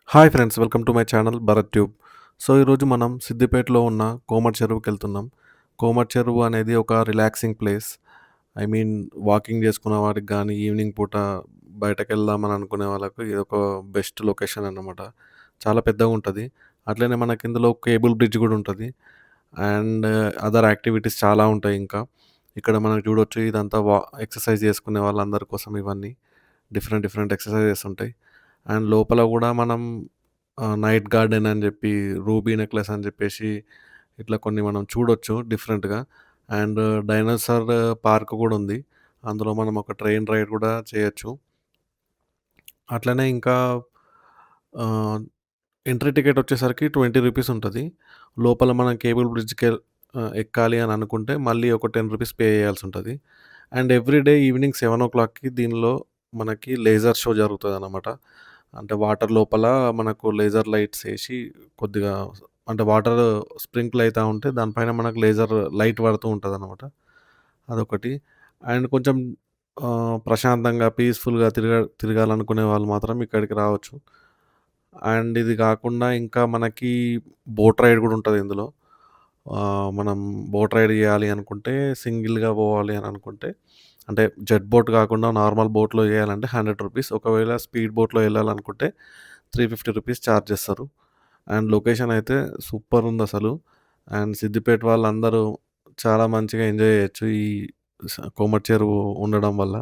Hi friends, welcome to my channel Bharat tube. So ఈరోజు మనం సిద్దిపేటలో ఉన్న కోమటి చెరువుకెళ్తున్నాం. కోమటి చెరువు అనేది ఒక relaxing place. I mean walking చేసుకునే వారికి గానీ, ఈవినింగ్ పూట బయటకెళ్దామని అనుకునే వాళ్ళకు ఇదొక బెస్ట్ లొకేషన్ అన్నమాట. చాలా పెద్దగుంటది. అట్లనే మనకిందులో కేబుల్ బ్రిడ్జ్ గూడా ఉంటది. అండ్ అదర్ యాక్టివిటీస్ చాలా ఉంటాయి ఇంకా. ఇక్కడ మనం చూడొచ్చు ఇదంతా ఎక్సర్సైజ్ చేసుకునే వాళ్ళందరి కోసం ఇవన్నీ. డిఫరెంట్ డిఫరెంట్ ఎక్సర్సైజెస్ ఉంటాయి. అండ్ లోపల గూడా మనం నైట్ గార్డెన్ అని జెప్పి, రూబీ నెక్లెస్ అని జెప్పేసి ఇట్లా కొన్ని మనం చూడొచ్చు డిఫరెంట్‌గా. అండ్ డైనోసార్ పార్క్ గూడా ఉంది. అందులో మనం ఒక ట్రైన్ రైడ్ గూడా చేయొచ్చు. అట్లనే ఇంకా ఆహ్, ఎంట్రీ టికెట్ వచ్చేసరికి ₹20 ఉంటది. లోపల మనం కేబుల్ ఎక్కాలి అని అనుకుంటే మళ్ళీ ఒక ₹10 పే చేయాల్సుంటది. అండ్ ఎవ్రీ డే ఈవినింగ్ 7:00కి దీనిలో మనకి లేజర్ షో జరుగుతదనమాట. అంటే వాటర్ లోపల మనకు లేజర్ లైట్స్ ఏసి కొద్దిగా అంటే వాటర్ స్ప్రింకిల్ అయితా ఉంటే దానిపైన మనకు లేజర్ లైట్ పడుతూ ఉంటదనమాట. అదొకటి. అండ్ కొంచెం ప్రశాంతంగా, పీస్‌ఫుల్‌గా తిరగాలనుకునే వాళ్ళు మాత్రం ఇక్కడికి రావచ్చు. అండ్ ఇది గాకుండా ఇంకా మనకి బోట్ రైడ్ గూడా ఉంటది ఇందులో. మనం బోట్ రైడ్ జేయాలి అనుకుంటే, సింగిల్‌గా పోవాలి అని అనుకుంటే, అంటే జెట్ బోట్ గాకుండా నార్మల్ బోట్‌లో జేయాలంటే ₹100. ఒకవేళ స్పీడ్ బోట్‌లో యెళ్ళాలనుకుంటే ₹350 చార్జ్ జేస్తారు. అండ్ లొకేషన్ అయితే సూపరుందసలు. అండ్ సిద్దిపేట వాళ్ళందరూ చాలా మంచిగా ఎంజాయ్ జేయొచ్చు ఈ కోమటి చెరువు ఉండడం వల్ల.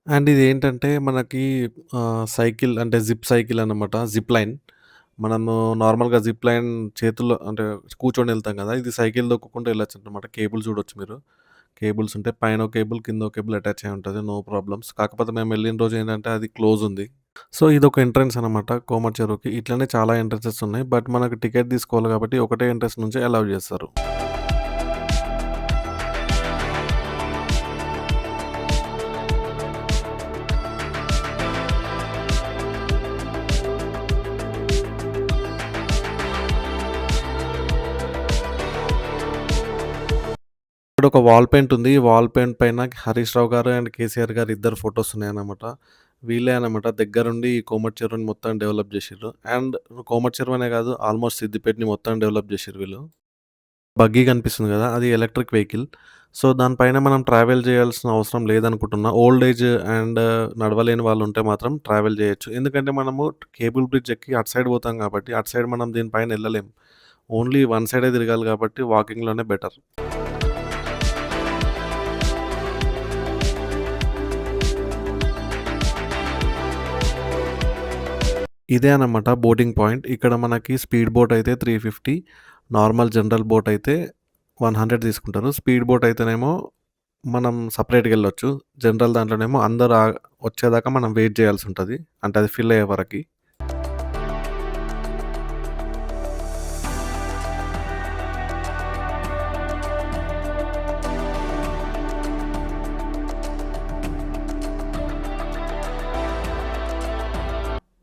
అండ్ ఇదేంటంటే మనకి సైకిల్ అంటే జిప్ సైకిల్ అన్నమాట. Zip line. మనము నార్మల్‌గా జిప్ లైన్ చేతుల్లో అంటే కూర్చొని ఎళ్తాం గదా! ఇది సైకిల్ తొక్కుకుంటూ ఎళ్ళొచ్చనమాట. కేబుల్ చూడొచ్చు మీరు. కేబుల్స్ ఉంటాయి. పైనో కేబుల్, కిందో కేబుల్ అటాచ్ అయ్యి ఉంటది. No problems. కాకపోతే మేము ఎళ్ళిన రోజు ఏంటంటే అది క్లోజ్ ఉంది. సో, ఇదొక ఎంట్రన్స్ అనమాట కోమటి చెరువుకి. ఇట్లనే చాలా ఎంట్రన్సెస్ ఉన్నాయి. బట్ మనకు టికెట్ తీసుకోవాలి కాబట్టి ఒకటే ఎంట్రన్స్ నుంచే అలౌ చేస్తారు. ఇక్కడొక వాల్ పెయింట్ ఉంది. ఈ వాల్ పెయింట్ పైన 'హరీష్ రావు' గారు అండ్ 'కేసీఆర్' గారి ఇద్దరు ఫోటోస్ ఉన్నాయన్నమాట. వీళ్ళే అన్నమాట దగ్గరుండి ఈ కోమటి చెరువుని మొత్తం డెవలప్ జేషిర్రు. అండ్ కోమటి చెరువనే గాదు ఆల్‌మోస్ట్ సిద్దిపేటని మొత్తం డెవలప్ జేషిర్రు వీళ్ళు. బగ్గీ కనిపిస్తుంది గదా! అది ఎలక్ట్రిక్ వెహికల్. సో, దానిపైన మనం ట్రావెల్ జేయాల్సిన అవసరం లేదనుకుంటున్నా. ఓల్డ్ ఏజ్ అండ్ నడవలేని వాళ్ళుంటే మాత్రం ట్రావెల్ జేయొచ్చు. ఎందుకంటే మనము కేబుల్ బ్రిడ్జ్ ఎక్కి అటు సైడ్ పోతాం గాబట్టి, అటు సైడ్ మనం దీనిపైన ఎళ్ళలేం. ఓన్లీ వన్ సైడే తిరగాలి గాబట్టి వాకింగ్‌లోనే బెటర్. ఇదే అన్నమాట బోటింగ్ పాయింట్. ఇక్కడ మనకి స్పీడ్ బోట్ అయితే 350, నార్మల్ జనరల్ బోట్ అయితే 100 తీసుకుంటారు. స్పీడ్ బోట్ అయితేనేమో మనం సెపరేట్‌గా ఎళ్ళొచ్చు. జనరల్ దాంట్లోనేమో అందరు వచ్చేదాకా మనం వెయిట్ చేయాల్సుంటది. అంటే అది ఫిల్ అయ్యే వరకి.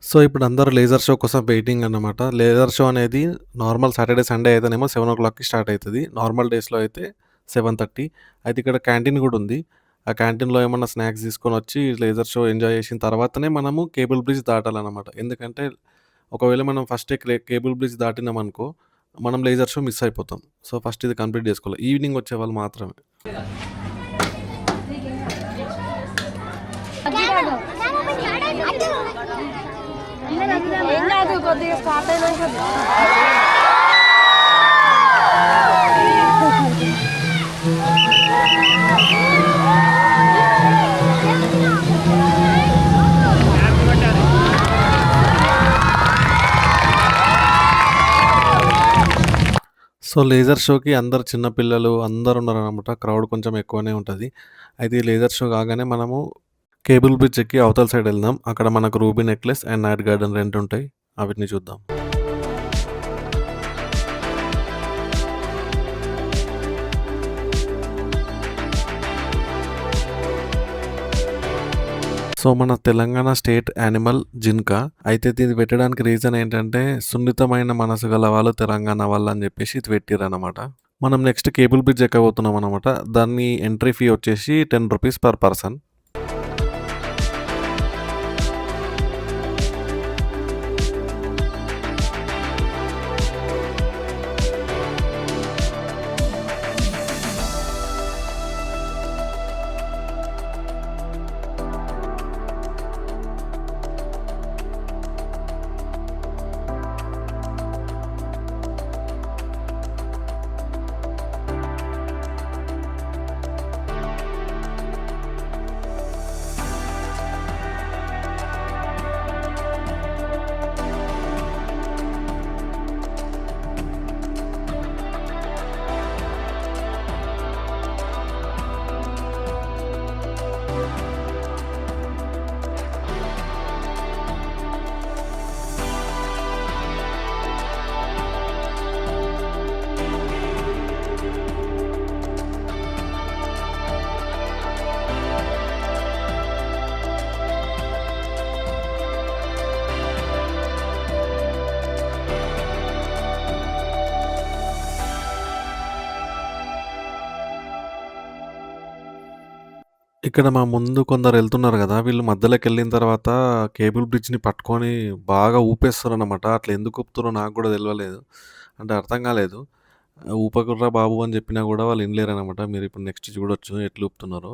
సో, ఇప్పుడు అందరూ లేజర్ షో కోసం వెయిటింగ్ అన్నమాట. లేజర్ షో అనేది నార్మల్ సాటర్‌డే, సండే అయితేనేమో 7:00కి స్టార్ట్ అయితది. నార్మల్ డేస్‌లో అయితే 7:30. అయితే ఇక్కడ క్యాంటీన్ గూడా ఉంది. ఆ క్యాంటీన్‌లో ఏమన్నా స్నాక్స్ తీసుకొనొచ్చి లేజర్ షో ఎంజాయ్ చేసిన తర్వాతనే మనము కేబుల్ బ్రిడ్జ్ దాటాలనమాట. ఎందుకంటే ఒకవేళ మనం ఫస్టే కేబుల్ బ్రిడ్జ్ దాటినామనుకో, మనం లేజర్ షో మిస్ అయిపోతాం. సో, ఫస్ట్ ఇది కంప్లీట్ చేసుకోవాలి. ఈవినింగ్ వచ్చేవాళ్ళు మాత్రమే. ఏం కాదు, కొద్దిగా స్టార్ట్ అయినాక సో, లేజర్ షోకి అందరు చిన్న పిల్లలు అందరూ ఉన్నారనమాట. క్రౌడ్ కొంచెం ఎక్కువనే ఉంటది. అయితే ఈ లేజర్ షో కాగానే మనము కేబుల్ బ్రిడ్జ్ ఎక్కి అవతల సైడ్ ఎళ్దాం. అక్కడ మనకు ruby necklace and night garden 2 ఉంటాయి. అవిటిని చూద్దాం. సో, మన తెలంగాణ స్టేట్ యానిమల్ జింక. అయితే ఇది పెట్టడానికి రీజన్ ఏంటంటే, సున్నితమైన మనసు గల వాళ్ళు తెలంగాణ వాళ్ళని జెప్పేసి ఇది పెట్టిర్రనమాట. మనం నెక్స్ట్ కేబుల్ బ్రిడ్జ్ ఎక్కబోతున్నామనమాట. దాన్ని ఎంట్రీ ఫీ వచ్చేసి ₹10 పర్ పర్సన్. ఇక్కడ మా ముందు కొందరెళ్తున్నారు గదా! వీళ్ళు మధ్యలోకెళ్ళిన తర్వాత కేబుల్ బ్రిడ్జ్‌ని పట్టుకొని బాగా ఊపేస్తున్నారనమాట. అట్లా ఎందుకు ఊపుతుర్రో నాకు గూడా తెలవలేదు. అంటే అర్థం కాలేదు. ఊపకుర్రా బాబు అని చెప్పినా గూడా వాళ్ళు ఇనలేరనమాట. మీరిప్పుడు నెక్స్ట్ చూడొచ్చు ఎట్లా ఊపుతున్నారో.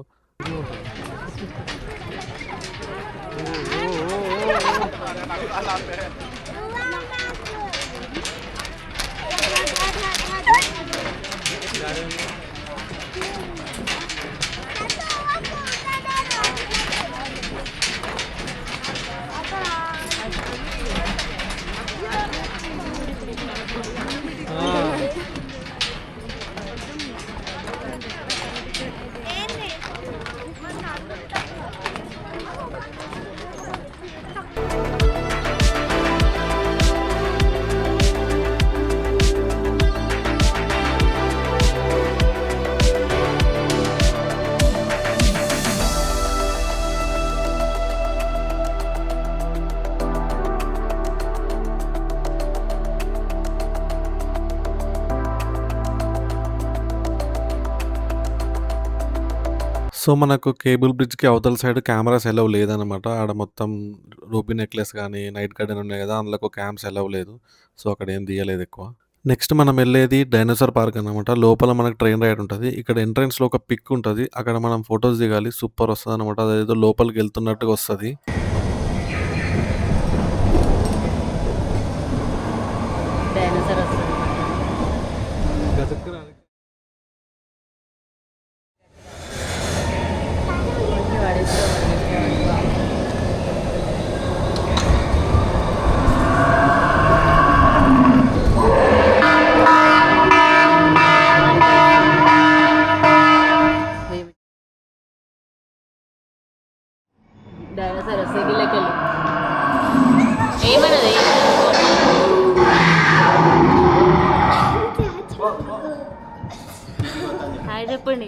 సో, మనకు కేబుల్ బ్రిడ్జ్‌కి అవతల సైడ్ కెమెరాస్ అలౌ లేదనమాట. ఆడ మొత్తం రూబీ నెక్లెస్ గానీ, నైట్ గార్డెన్ ఉన్నాయి గదా! అందులోకి క్యామ్స్ అలౌ లేదు. సో, అక్కడేం తీయలేదెక్కువ. నెక్స్ట్ మనం ఎళ్ళేది డైనోసార్ పార్క్ అనమాట. లోపల మనకు ట్రైన్ రైడ్ ఉంటది. ఇక్కడ ఎంట్రన్స్‌లో ఒక పిక్ ఉంటది. అక్కడ మనం ఫోటోస్ దిగాలి. సూపర్ వస్తదనమాట. అదేదో లోపలికెళ్తున్నట్టుగా వస్తది. డైనోసార్ వస్తుంది. డైనోసార్ వస్తుంది గిల్లకెళ్ళి ఏమన్నది హాయ్ చెప్పండి.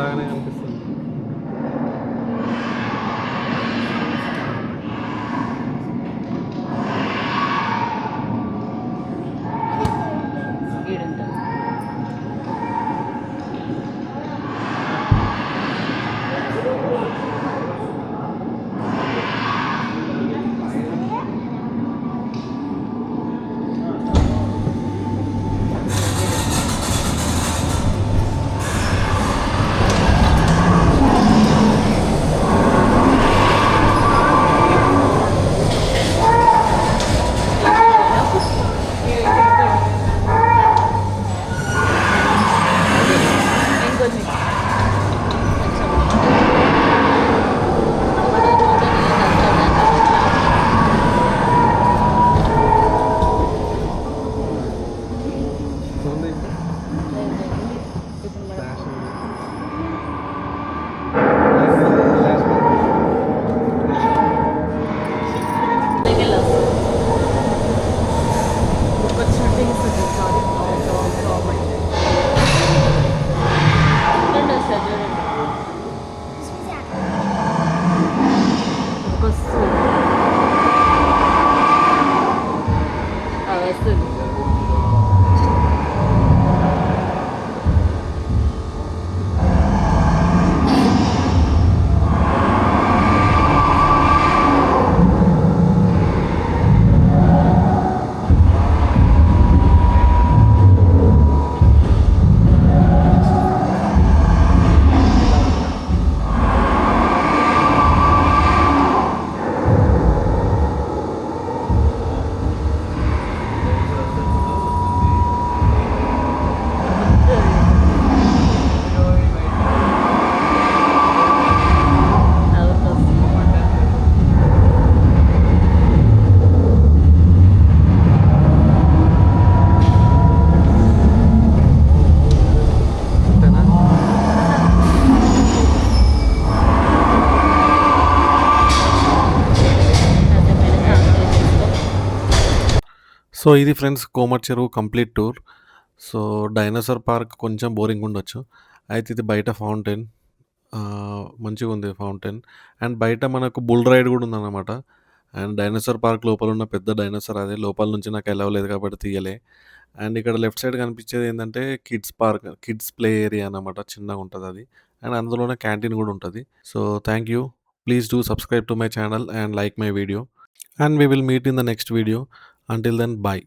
లాగానే కనిపిస్తుంది. ఈడుంటుంది. ఇంకొంచెం చూడండి. వస్తుంది. అంతేనా? సో ఇది ఫ్రెండ్స్ కోమటి చెరువు complete tour. So dinosaur park కొంచెం బోరింగ్ ఉండొచ్చు. అయితే ఇది బయట ఫౌంటైన్ మంచిగా ఉంది ఫౌంటైన్. అండ్ బయట మనకు బుల్ రైడ్ కూడా ఉందన్నమాట. అండ్ డైనోసార్ పార్క్ లోపల ఉన్న పెద్ద డైనోసార్ అదే. లోపల నుంచి నాకు అలౌ లేదు కాబట్టి తీయలే. అండ్ ఇక్కడ లెఫ్ట్ సైడ్ కనిపించేది ఏంటంటే kids park, kids play area అన్నమాట. చిన్నగా ఉంటుంది అది. అండ్ అందులోనే క్యాంటీన్ కూడా ఉంటుంది. So thank you. Please do subscribe to my channel and like my video. And we will meet in the next video. Until then, bye.